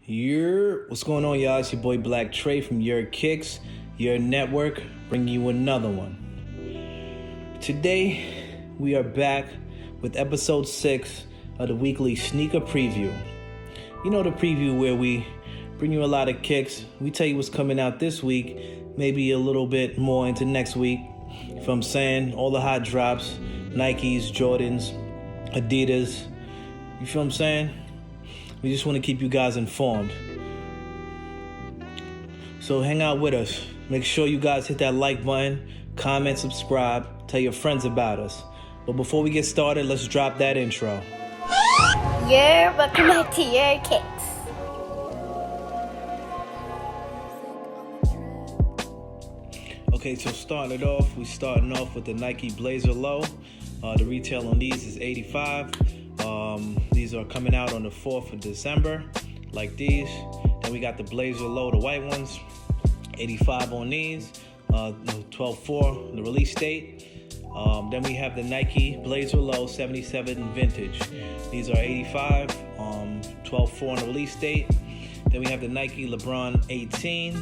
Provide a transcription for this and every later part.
What's going on, y'all? It's your boy Black Trey from Yeeerkicks, your network, bringing you another one. Today, we are back with episode 6 of the weekly sneaker preview. You know, the preview where we bring you a lot of kicks. We tell you what's coming out this week, maybe a little bit more into next week. If I'm saying all the hot drops, Nikes, Jordans, Adidas, you feel what I'm saying? We just want to keep you guys informed. So hang out with us. Make sure you guys hit that like button, comment, subscribe, tell your friends about us. But before we get started, let's drop that intro. Welcome back to Yeeerkicks. Okay, so starting off with the Nike Blazer Low. The retail on these is $85. These are coming out on the 4th of December, like these. Then we got the Blazer Low, the white ones, $85 on these, 12/4 the release date. Then we have the Nike Blazer Low 77 Vintage. These are $85, 12/4 on the release date. Then we have the Nike LeBron 18,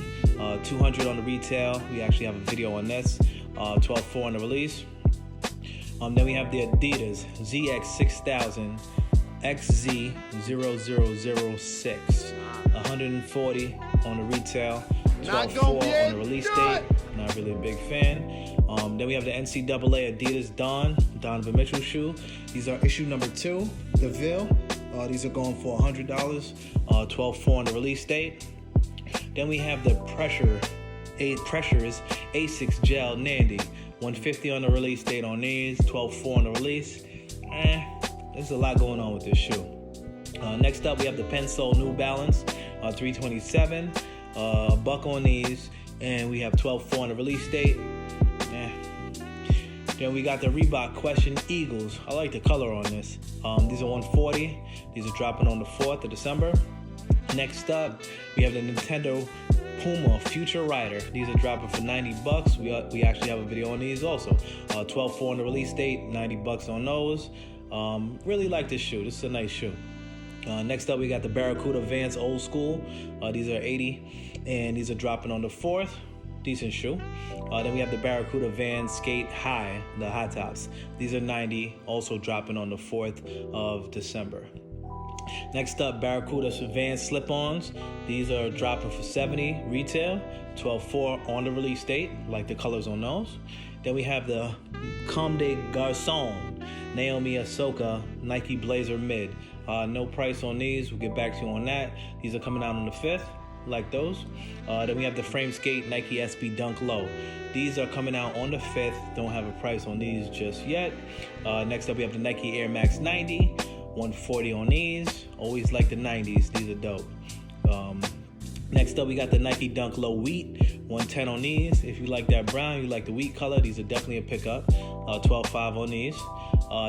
$200 on the retail. We actually have a video on this, 12/4 on the release. Then we have the Adidas ZX 6000 XZ0006, $140 on the retail, 12/4 on the release date. Not really a big fan. Then we have the NCAA Adidas Donovan Mitchell shoe. These are issue number 2, the Ville. These are going for $100, 12/4 on the release date. Then we have the Pressures A6 Gel Nandy, $150 on the release date on these, 12/4 on the release. There's a lot going on with this shoe. Next up, we have the Pensole New Balance 327, $1 on these, and we have 12/4 on the release date. Then we got the Reebok Question Eagles. I like the color on this. These are $140. These are dropping on the 4th of December. Next up, we have the Nintendo Puma Future Rider. These are dropping for $90. We actually have a video on these also. 12/4 on the release date, $90 on those. Really like this shoe. This is a nice shoe. Next up, we got the Barracuda Vans Old School. These are $80, and these are dropping on the 4th. Decent shoe. Then we have the Barracuda Vans Skate High, the high tops. These are $90, also dropping on the 4th of December. Next up, Barracuda Vans Slip-Ons. These are dropping for $70 retail, 12/4 on the release date, like the colors on those. Then we have the Comme des Garçons Naomi Ahsoka Nike Blazer Mid. No price on these. We'll get back to you on that. These are coming out on the 5th, like those. Then we have the Frame Skate Nike SB Dunk Low. These are coming out on the 5th. Don't have a price on these just yet. Next up, we have the Nike Air Max 90. $140 on these. Always like the 90s. These are dope. Next up, we got the Nike Dunk Low Wheat. $110 on these. If you like that brown, you like the wheat color, these are definitely a pickup. 12/5 on these.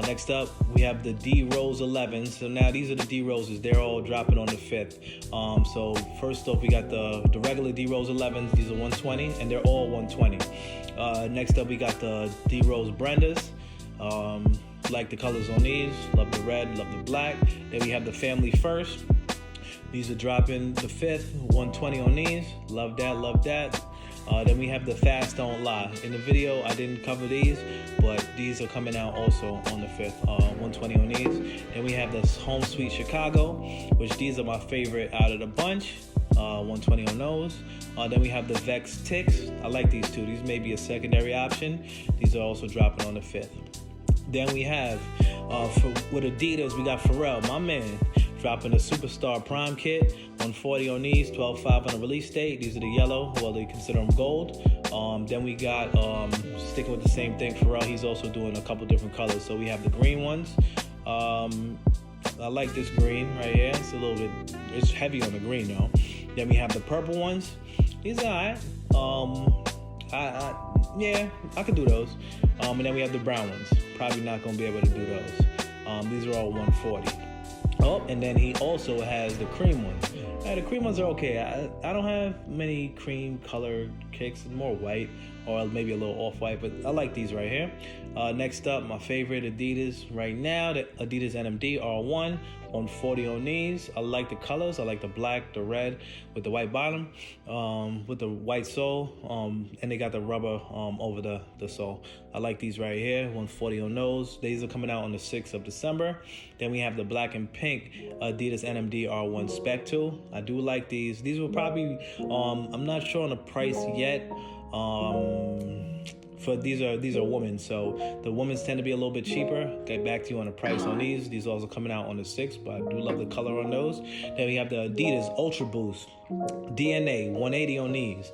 Next up, we have the D Rose 11s. So now these are the D Roses. They're all dropping on the 5th. So first off, we got the regular D Rose 11s. These are $120, and they're all $120. Next up, we got the D Rose Brendas. Like the colors on these. Love the red, love the black. Then we have the Family First. These are dropping the 5th, $120 on these. Love that, love that. Then we have the Fast Don't Lie. In the video, I didn't cover these, but these are coming out also on the 5th, $120 on these. Then we have the Home Sweet Chicago, which these are my favorite out of the bunch, $120 on those. Then we have the Vex Ticks. I like these two. These may be a secondary option. These are also dropping on the 5th. Then we have, with Adidas, we got Pharrell, my man, dropping the Superstar Prime Kit, $140 on these, 12/5 on the release date. These are the yellow, well, they consider them gold. Then we got, sticking with the same thing, Pharrell, he's also doing a couple different colors. So we have the green ones. I like this green right here. It's a little bit, it's heavy on the green though. Then we have the purple ones. These are alright. Yeah, I could do those. And then we have the brown ones. Probably not going to be able to do those. These are all $140. Oh, and then he also has the cream ones. The cream ones are okay. I don't have many cream colored Yeeerkicks, more white or maybe a little off-white, but I like these right here. Next up, my favorite Adidas right now, the Adidas NMD R1, 140 on these. I like the colors. I like the black, the red with the white bottom, with the white sole, and they got the rubber over the sole. I like these right here, 140 on those. These are coming out on the 6th of December. Then we have the black and pink Adidas NMD R1 Spec 2. I do like these. These will probably, I'm not sure on the price yet. For these are women, so the women's tend to be a little bit cheaper. Get back to you on the price on these. These are also coming out on the 6th, but I do love the color on those. Then we have the Adidas Ultra Boost DNA 180 on these.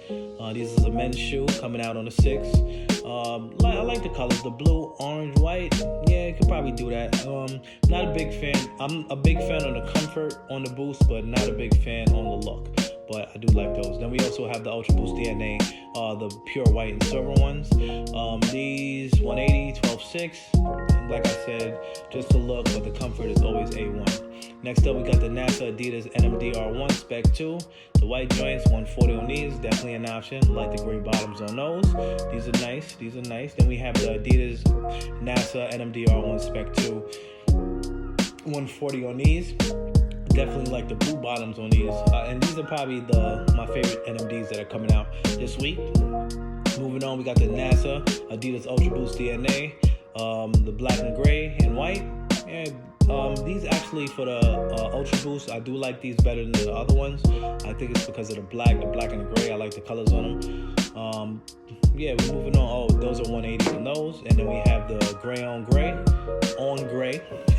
These is a men's shoe coming out on the 6th. I like the colors, the blue, orange, white. Yeah, you could probably do that. Not a big fan. I'm a big fan of the comfort on the Boost, but not a big fan on the look. But I do like those. Then we also have the Ultra Boost DNA, the pure white and silver ones. These 180, 12.6. Like I said, just the look, but the comfort is always A1. Next up, we got the NASA Adidas NMD R1 Spec 2. The white joints, 140 on these, definitely an option. Like the gray bottoms on those. These are nice. These are nice. Then we have the Adidas NASA NMD R1 Spec 2, 140 on these. Definitely like the blue bottoms on these, and these are probably my favorite NMDs that are coming out this week. Moving on, we got the NASA Adidas Ultra Boost DNA, the black and gray and white. And these actually for the Ultra Boost, I do like these better than the other ones. I think it's because of the black and the gray. I like the colors on them. Yeah, we're moving on. Oh, those are 180 on those, and then we have the gray on gray,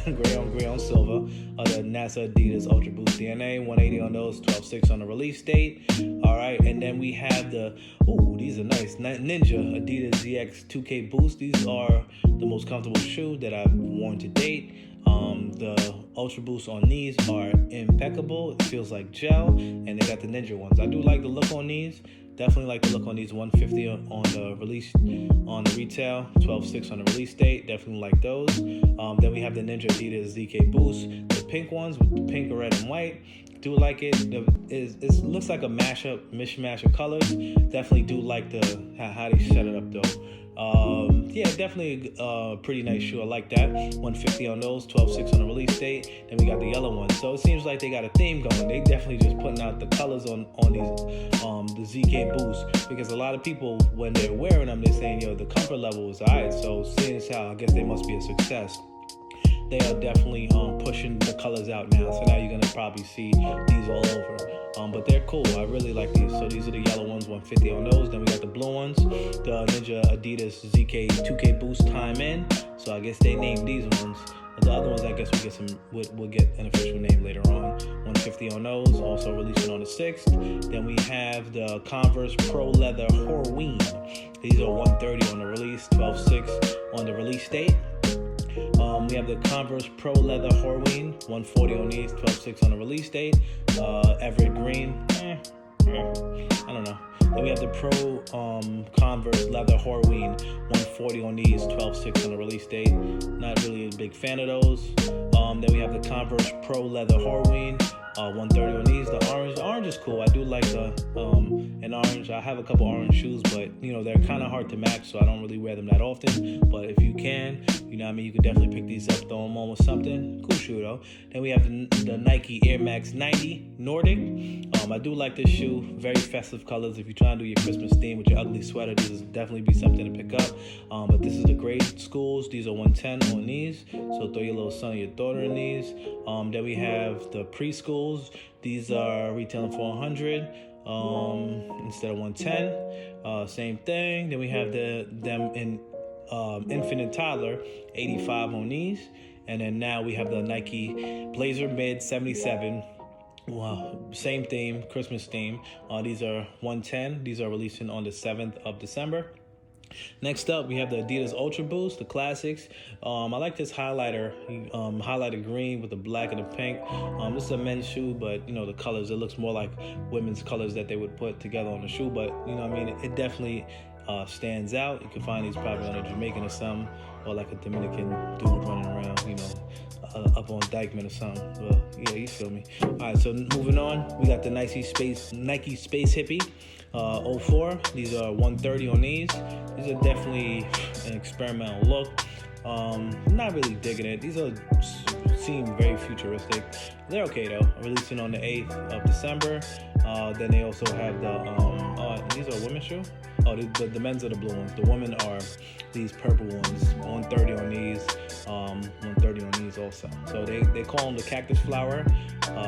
gray on gray on silver. The NASA Adidas Ultra Boost DNA, 180 on those, 12.6 on the release date. All right, and then we have these are nice, Ninja Adidas ZX 2K Boost. These are the most comfortable shoe that I've worn to date. The Ultra Boost on these are impeccable. It feels like gel, and they got the Ninja ones. I do like the look on these. Definitely like the look on these. 150 on the release, on the retail, 12.6 on the release date. Definitely like those. Then we have the Ninja Adidas ZK Boost, the pink ones with the pink, red, and white. Do like it. It looks like a mishmash of colors. Definitely do like how they set it up though. Yeah, definitely a pretty nice shoe. I like that. 150 on those, 12.6 on the release date. Then we got the yellow one. So it seems like they got a theme going. They definitely just putting out the colors on these the ZK Boost, because a lot of people when they're wearing them, they're saying, yo, the comfort level is alright. So seeing as how I guess they must be a success, they are definitely pushing the colors out now. So now you're gonna probably see these all over. But they're cool. I really like these. So these are the yellow ones, 150 on those. Then we got the blue ones, the Ninja Adidas ZK 2K Boost Time In. So I guess they named these ones. The other ones, I guess we'll get an official name later on. 150 on those, also releasing on the 6th. Then we have the Converse Pro Leather Horween. These are 130 on the release, 12.6 on the release date. We have the Converse Pro Leather Horween, 140 on these, 12.6 on the release date. Everett Green, I don't know. Then we have the Pro Converse Leather Horween, 140 on these, 12.6 on the release date. Not really a big fan of those. Then we have the Converse Pro Leather Horween, 130 on these. The orange is cool. I do like an orange. I have a couple orange shoes, but they're kind of hard to match, so I don't really wear them that often. But if you can, you can definitely pick these up, throw them on with something. Cool shoe though. Then we have the Nike Air Max 90 Nordic. I do like this shoe. Very festive colors. If you're trying to do your Christmas theme with your ugly sweater, this will definitely be something to pick up. But this is the grade schools. These are 110 on these. So throw your little son or your daughter in these. Then we have the preschools. These are retailing for 100 instead of 110. Same thing. Then we have them in infant and toddler, 85 on these. And then now we have the Nike Blazer Mid 77. Wow, same theme, Christmas theme. These are 110. These are releasing on the 7th of December. Next up, we have the Adidas Ultra Boost, the classics. I like this highlighter, highlighted green with the black and the pink. This is a men's shoe, but the colors, it looks more like women's colors that they would put together on the shoe. But it definitely stands out. You can find these probably on a Jamaican or something, or like a Dominican dude running around, up on Dykeman or something. Well, yeah, you feel me. All right, so moving on, we got the Nike Space Hippie 04. These are 130 on these. These are definitely an experimental look. Not really digging it. These seem very futuristic. They're okay though. Releasing on the 8th of December. Then they also have these are women's shoe. Oh, the men's are the blue ones. The women are these purple ones. 130 on these. 130 on these also. So they call them the cactus flower,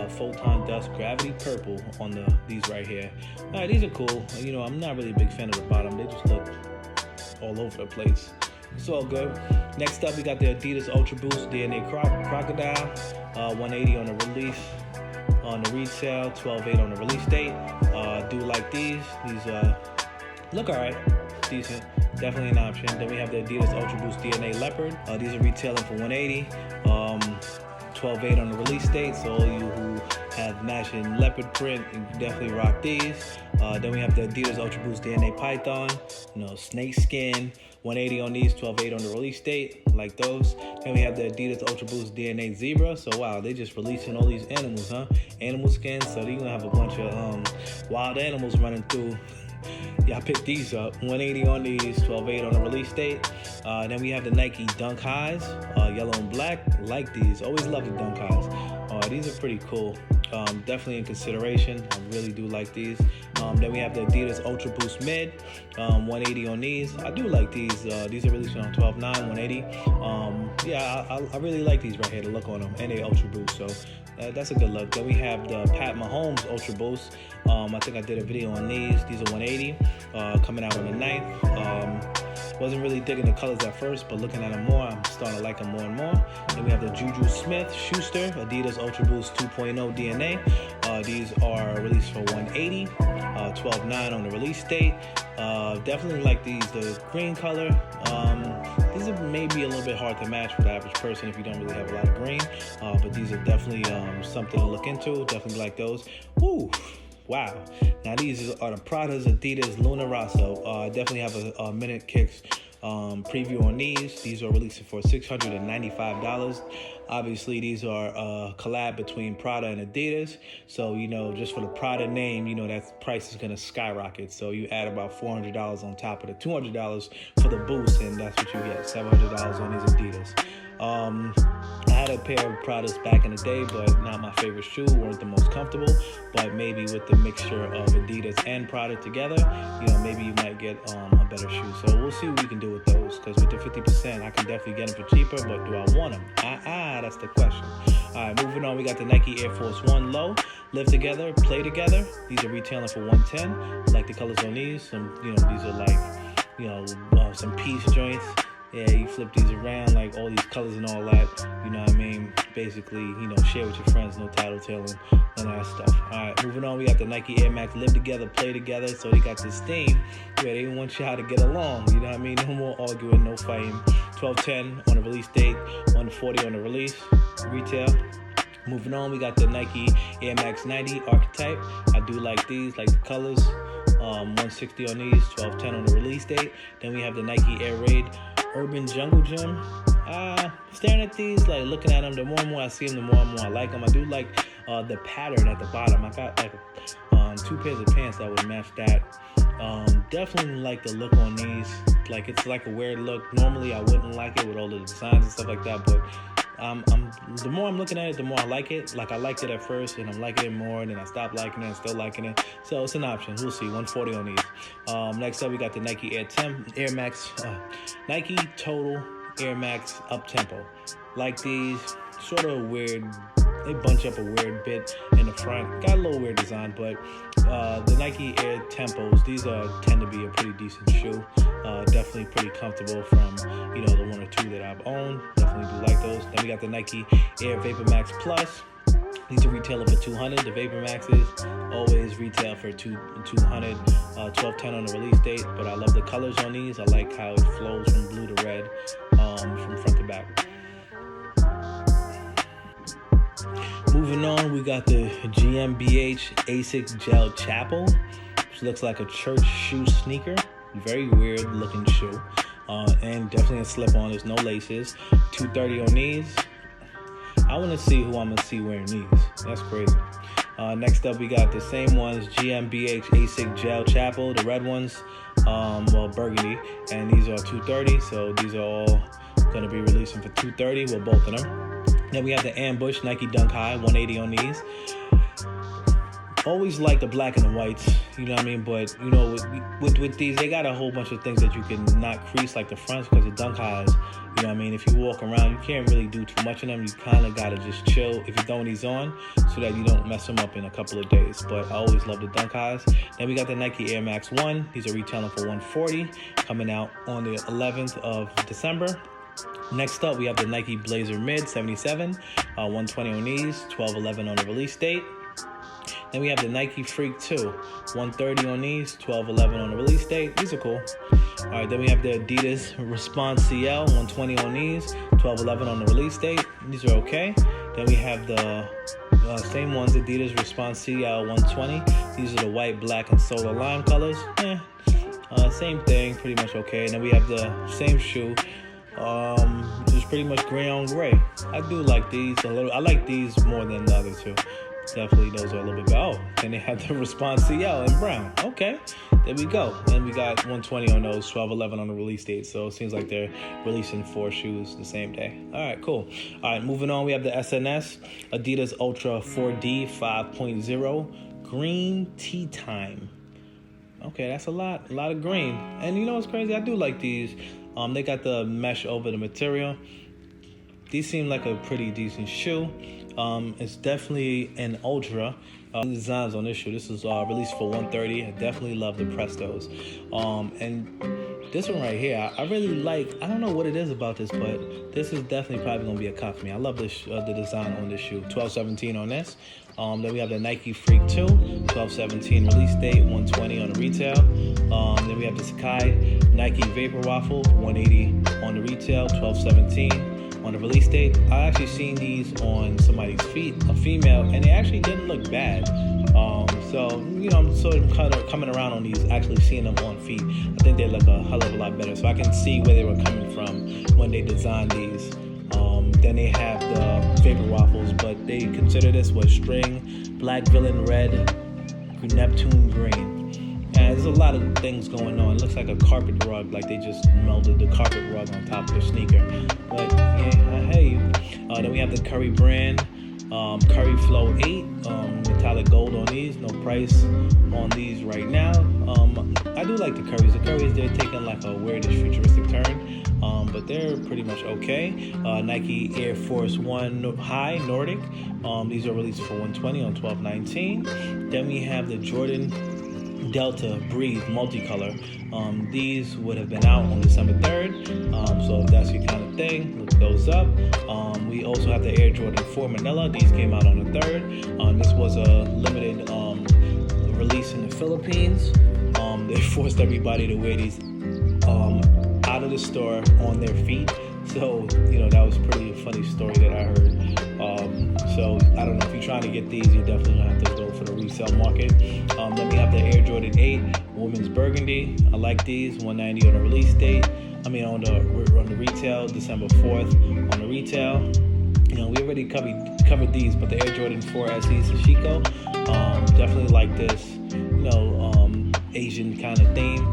photon dust, gravity purple on these right here. All right, these are cool. I'm not really a big fan of the bottom. They just look all over the place. It's all good. Next up, we got the Adidas Ultra Boost DNA Crocodile, 180 on the release. On the retail, 12.8 on the release date. Do like these. These look alright, decent. Definitely an option. Then we have the Adidas Ultra Boost DNA Leopard. These are retailing for 180. 12.8 on the release date. So all you who have matching leopard print, you can definitely rock these. Then we have the Adidas Ultra Boost DNA Python. Snake skin. 180 on these, 12.8 on the release date, like those. Then we have the Adidas Ultra Boost DNA Zebra. So wow, they just releasing all these animals, huh? Animal skins. So you're gonna have a bunch of wild animals running through. Yeah, I picked these up. 180 on these, 12.8 on the release date. Then we have the Nike Dunk Highs, yellow and black. Like these. Always love the Dunk Highs. These are pretty cool. Definitely in consideration. I really do like these. Then we have the Adidas Ultra Boost Mid, 180 on these. I do like these. These are released on 12.9, 180. Yeah, I really like these right here, the look on them, and they Ultra Boost. So that's a good look. Then we have the Pat Mahomes Ultra Boost. I think I did a video on these. These are 180, coming out on the 9th. Wasn't really digging the colors at first, but looking at them more, I'm starting to like them more and more. Then we have the Juju Smith-Schuster Adidas Ultra Boost 2.0 DNA. These are released for 180, 12.9 on the release date. Definitely like these. The green color, these are maybe a little bit hard to match for the average person if you don't really have a lot of green. But these are definitely something to look into. Definitely like those. Woo! Wow. Now these are the Prada's Adidas Luna Rosso. Definitely have a Yeeerkicks preview on these. These are released for $695. Obviously, these are a collab between Prada and Adidas. So, just for the Prada name, that price is going to skyrocket. So you add about $400 on top of the $200 for the boost, and that's what you get, $700 on these Adidas. I had a pair of Pradas back in the day, but not my favorite shoe, weren't the most comfortable. But maybe with the mixture of Adidas and Prada together, maybe you might get a better shoe. So we'll see what we can do with those, because with the 50%, I can definitely get them for cheaper, but do I want them? That's the question. All right, moving on, we got the Nike Air Force 1 Low. Live together, play together. These are retailing for 110. Like the colors on these. These are like, some piece joints. Yeah, you flip these around, like all these colors and all that. You know what I mean? Basically, share with your friends, no tattletaling, none of that stuff. All right, moving on, we got the Nike Air Max Live Together, Play Together. So they got this theme where they want y'all to get along. You know what I mean? No more arguing, no fighting. 12.10 on the release date, 140 on the release, retail. Moving on, we got the Nike Air Max 90 Archetype. I do like these, like the colors. 160 on these, 12.10 on the release date. Then we have the Nike Air Raid Urban Jungle Gym. Staring at these, like looking at them, the more and more I see them, the more and more I like them. I do like the pattern at the bottom. I got like 2 pairs of pants that would match that. Definitely like the look on these. Like it's like a weird look. Normally I wouldn't like it with all the designs and stuff like that, but the more I'm looking at it, the more I like it. Like I liked it at first, and I'm liking it more, and then I stopped liking it and still liking it. So it's an option. We'll see. 140 on these. Next up, we got the Nike Air Max, Nike Total Air Max Up Tempo. Like these, sort of weird. They bunch up a weird bit in the front. Got a little weird design, but the Nike Air Tempos, these tend to be a pretty decent shoe. Definitely pretty comfortable from, the 1 or 2 that I've owned. Definitely do like those. Then we got the Nike Air Vapor Max Plus. These are retailing for $200. The Vapor Maxes always retail for $200. 12.10 on the release date, but I love the colors on these. I like how it flows from blue to red, from front to back. Moving on, we got the GmbH Asics Gel Chapel, which looks like a church shoe sneaker. Very weird looking shoe. And definitely a slip-on. There's no laces. 230 on these. I want to see who I'm going to see wearing these. That's crazy. Next up, we got the same ones, GmbH ASIC Gel Chapel, the red ones, burgundy, and these are 230, so these are all going to be releasing for 230, well, both of them. Then we have the Ambush Nike Dunk High, 180 on these. Always like the black and the whites, you know what I mean? But, you know, with these, they got a whole bunch of things that you can not crease like the fronts, because the Dunk Highs, you know what I mean? If you walk around, you can't really do too much of them. You kind of got to just chill if you're throwing these on so that you don't mess them up in a couple of days. But I always love the Dunk Highs. Then we got the Nike Air Max 1. These are retailing for $140, coming out on the 11th of December. Next up, we have the Nike Blazer Mid 77, 120 on these, 12/11 on the release date. Then we have the Nike Freak 2, 130 on these, 12/11 on the release date. These are cool. All right, then we have the Adidas Response CL, 120 on these, 12/11 on the release date. These are okay. Then we have the same ones, Adidas Response CL, 120. These are the white, black, and solar lime colors. Same thing, pretty much okay. And then we have the same shoe, which is pretty much gray on gray. I do like these a little. I like these more than the other two. Definitely those are a little bit better. Oh, and they have the Response CL in brown. Okay, there we go. And we got 120 on those, 12/11 on the release date. So it seems like they're releasing 4 shoes the same day. All right, cool. All right, moving on, we have the SNS Adidas Ultra 4D 5.0 Green Tea Time. Okay, that's a lot of green. And you know what's crazy? I do like these. They got the mesh over the material. These seem like a pretty decent shoe. It's definitely an ultra. Designs on this shoe. This is released for $130. I definitely love the Prestos. And this one right here, I really like. I don't know what it is about this, but this is definitely probably gonna be a cop for me. I love this the design on this shoe. 12/17 on this. Then we have the Nike Freak 2, 12/17 release date, 120 on the retail. Then we have the Sakai Nike Vapor Waffle, 180 on the retail, 12/17 on the release date. I actually seen these on somebody's feet, a female, and they actually didn't look bad. So, you know, I'm sort of kind of coming around on these, actually seeing them on feet. I think they look a hell of a lot better. So I can see where they were coming from when they designed these. Then they have the Vapor Waffles, but they consider this was string, black villain red, Neptune green. And there's a lot of things going on. It looks like a carpet rug, like they just melded the carpet rug on top of their sneaker. But yeah, I hear you. Then we have the Curry brand, Curry Flow 8, metallic gold on these. No price on these right now. I do like the Currys. The Currys, they're taking like a weirdish futuristic turn. But they're pretty much okay. Nike Air Force 1 High Nordic. These are released for $120 on 12/19. Then we have the Jordan Delta Breathe multicolor. These would have been out on December 3rd. So if that's your kind of thing, look those up. We also have the Air Jordan 4 Manila. These came out on the 3rd. This was a limited release in the Philippines. They forced everybody to wear these out of the store on their feet. So, you know, that was pretty funny story that I heard. So I don't know, if you're trying to get these, you definitely gonna have to go for the resale market. Then we have the Air Jordan 8 Women's Burgundy. I like these, $190 on the release date. I mean on the retail, December 4th on the retail. You know, we already covered these, but the Air Jordan 4 SE Sashiko, definitely like this, you know, Asian kind of theme.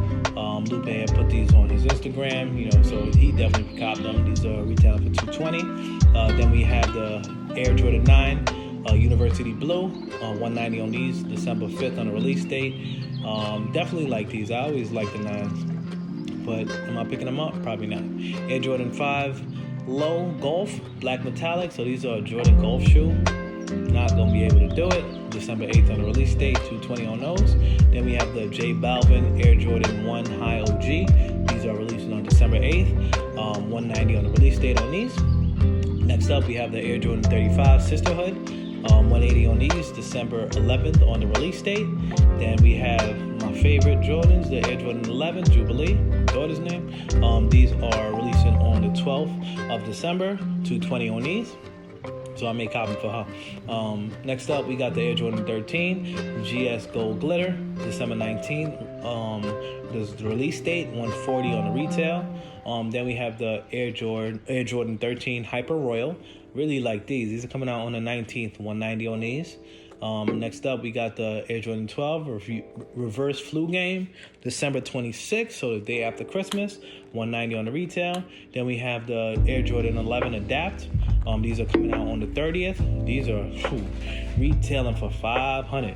Lupe had put these on his Instagram, you know, so he definitely copped them. These are retailing for $220. Then we have the Air Jordan 9 University Blue, $190 on these, December 5th on the release date. Definitely like these. I always like the 9s, but am I picking them up? Probably not. Air Jordan 5 Low Golf, black metallic. So these are a Jordan Golf shoe. Not gonna be able to do it. December 8th on the release date, $220 on those. Then we have the J Balvin Air Jordan 1 High OG. These are releasing on December 8th, $190 on the release date on these. Next up, we have the Air Jordan 35 Sisterhood, $180 on these, December 11th on the release date. Then we have my favorite Jordans, the Air Jordan 11 Jubilee, daughter's name. These are releasing on the 12th of December, $220 on these. So I made copy for her. Next up, we got the Air Jordan 13 GS Gold Glitter, December 19th. There's the release date, $140 on the retail. Then we have the Air Jordan 13 Hyper Royal. Really like these. These are coming out on the 19th, $190 on these. Next up, we got the Air Jordan 12 Reverse Flu Game, December 26th, so the day after Christmas, $190 on the retail. Then we have the Air Jordan 11 Adapt. These are coming out on the 30th. These are retailing for $500.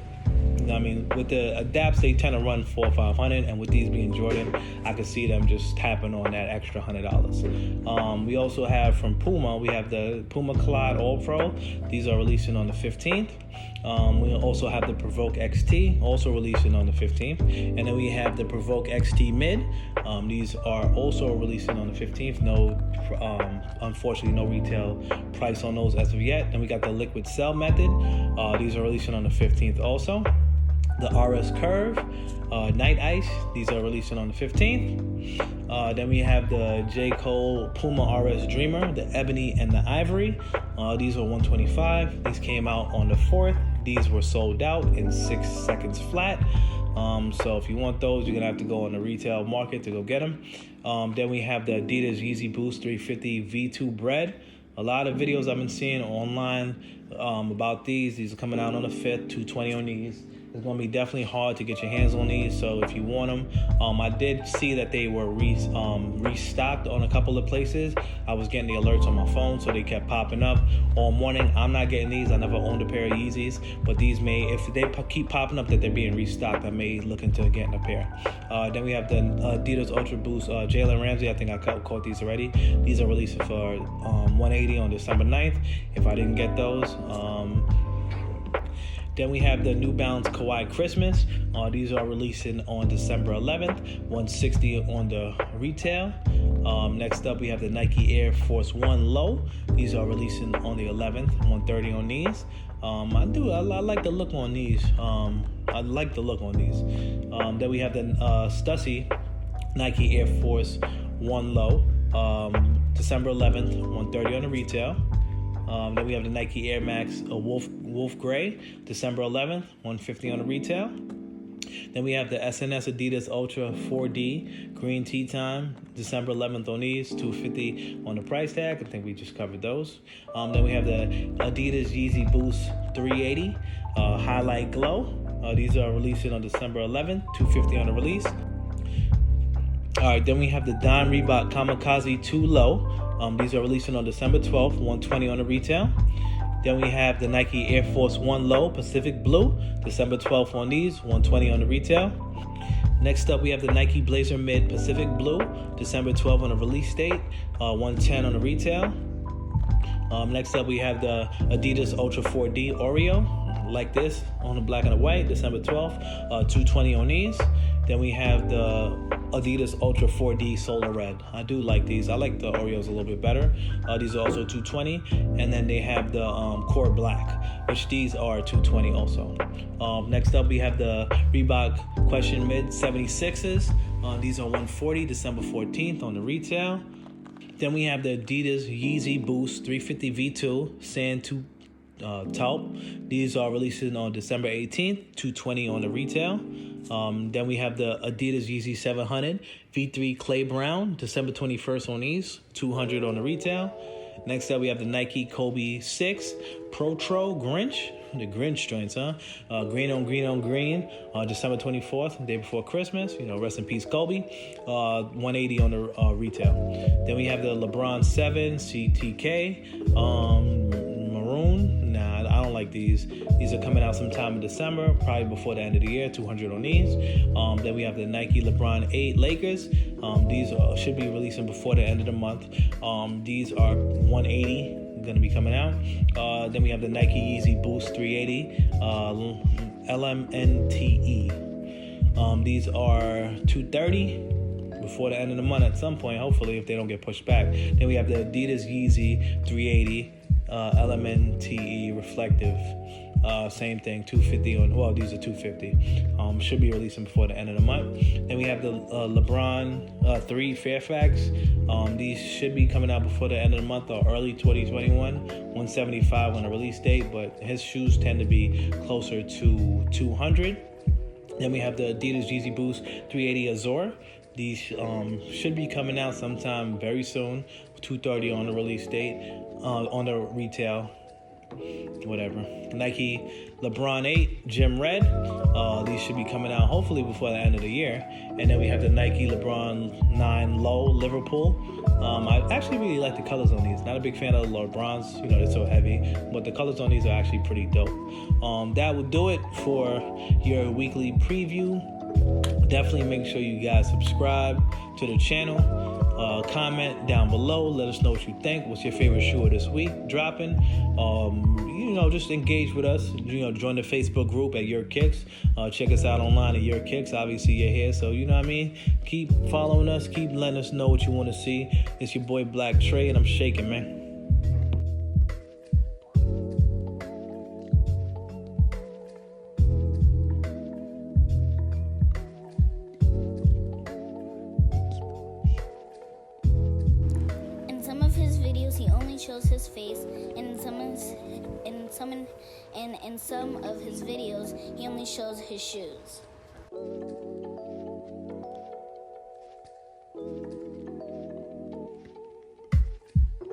You know what I mean? With the Adapts, they tend to run $400 or $500, and with these being Jordan, I could see them just tapping on that extra $100. We also have from Puma, we have the Puma Collide All Pro. These are releasing on the 15th. We also have the Provoke XT, also releasing on the 15th. And then we have the Provoke XT Mid. These are also releasing on the 15th. Unfortunately, no retail price on those as of yet. Then we got the Liquid Cell Method. These are releasing on the 15th also. The RS Curve, Night Ice. These are releasing on the 15th. Then we have the J. Cole Puma RS Dreamer, the Ebony and the Ivory. These are $125. These came out on the 4th. These were sold out in 6 seconds flat. So if you want those, you're going to have to go on the retail market to go get them. Then we have the Adidas Yeezy Boost 350 V2 Bread. A lot of videos I've been seeing online about these. These are coming out on the 5th, $220 on these. It's going to be definitely hard to get your hands on these, so if you want them, I did see that they were restocked on a couple of places. I was getting the alerts on my phone, so they kept popping up all morning. I'm not getting these. I never owned a pair of Yeezys, but these if they keep popping up that they're being restocked, I may look into getting a pair. Then we have the Adidas Ultra Boost Jalen Ramsey. I think I caught these already. These are releasing for $180 on December 9th. If I didn't get those, then we have the New Balance Kawhi Christmas. These are releasing on December 11th, $160 on the retail. Next up, we have the Nike Air Force 1 Low. These are releasing on the 11th, $130 on these. I like the look on these. Then we have the Stussy Nike Air Force 1 Low, December 11th, $130 on the retail. Then we have the Nike Air Max Wolf Gray, December 11th, $150 on the retail. Then we have the SNS Adidas Ultra 4D Green Tea Time, December 11th on these, $250 on the price tag. I think we just covered those. Then we have the Adidas Yeezy Boost 380 Highlight Glow. These are releasing on December 11th, $250 on the release. All right, then we have the Don Reebok Kamikaze 2 Low. These are releasing on December 12th, $120 on the retail. Then we have the Nike Air Force 1 Low Pacific Blue, December 12th on these, $120 on the retail. Next up, we have the Nike Blazer Mid Pacific Blue, December 12th on the release date, $110 on the retail. Next up, we have the Adidas Ultra 4D Oreo, like this, on the black and the white, December 12th, $220 on these. Then we have the Adidas Ultra 4D Solar Red. I do like these. I like the Oreos a little bit better. These are also $220. And then they have the Core Black, which these are $220 also. Next up, we have the Reebok Question Mid 76s. These are $140, December 14th on the retail. Then we have the Adidas Yeezy Boost 350 V2 Sand 2 Taupe. These are releasing on December 18th, $220 on the retail. Then we have the Adidas Yeezy 700 V3 Clay Brown, December 21st on these, $200 on the retail. Next up, we have the Nike Kobe 6 Protro Grinch, the Grinch joints, green on green on green, December 24th, day before Christmas. Rest in peace, Kobe. $180 on the retail. Then we have the LeBron 7 CTK Maroon. Nah, I don't like these. These are coming out sometime in December, probably before the end of the year, $200 on these. Then we have the Nike LeBron 8 Lakers. These should be releasing before the end of the month. These are $180. Going to be coming out. Then we have the Nike Yeezy Boost 380 LMNTE. These are $230 before the end of the month at some point, hopefully, if they don't get pushed back. Then we have the Adidas Yeezy 380 LMNTE Reflective. Same thing, 250 on. Well, these are 250. Should be releasing before the end of the month. Then we have the LeBron 3 Fairfax. These should be coming out before the end of the month or early 2021. 175 on the release date, but his shoes tend to be closer to 200. Then we have the Adidas Yeezy Boost 380 Azure. These should be coming out sometime very soon. 230 on the release date, on the retail, whatever. Nike LeBron 8 Gym Red. These should be coming out hopefully before the end of the year. And then we have the Nike LeBron 9 Low Liverpool. I actually really like the colors on these. Not a big fan of the LeBrons, they're so heavy, but the colors on these are actually pretty dope. That will do it for your weekly preview. Definitely make sure you guys subscribe to the channel. Comment down below. Let us know what you think. What's your favorite shoe of this week dropping? Just engage with us. Join the Facebook group at Yeeerkicks. Check us out online at Yeeerkicks. Obviously, you're here, so you know what I mean. Keep following us. Keep letting us know what you want to see. It's your boy Black Trey, and I'm shaking, man. Some of his videos he only shows his face, and in some of his videos he only shows his shoes.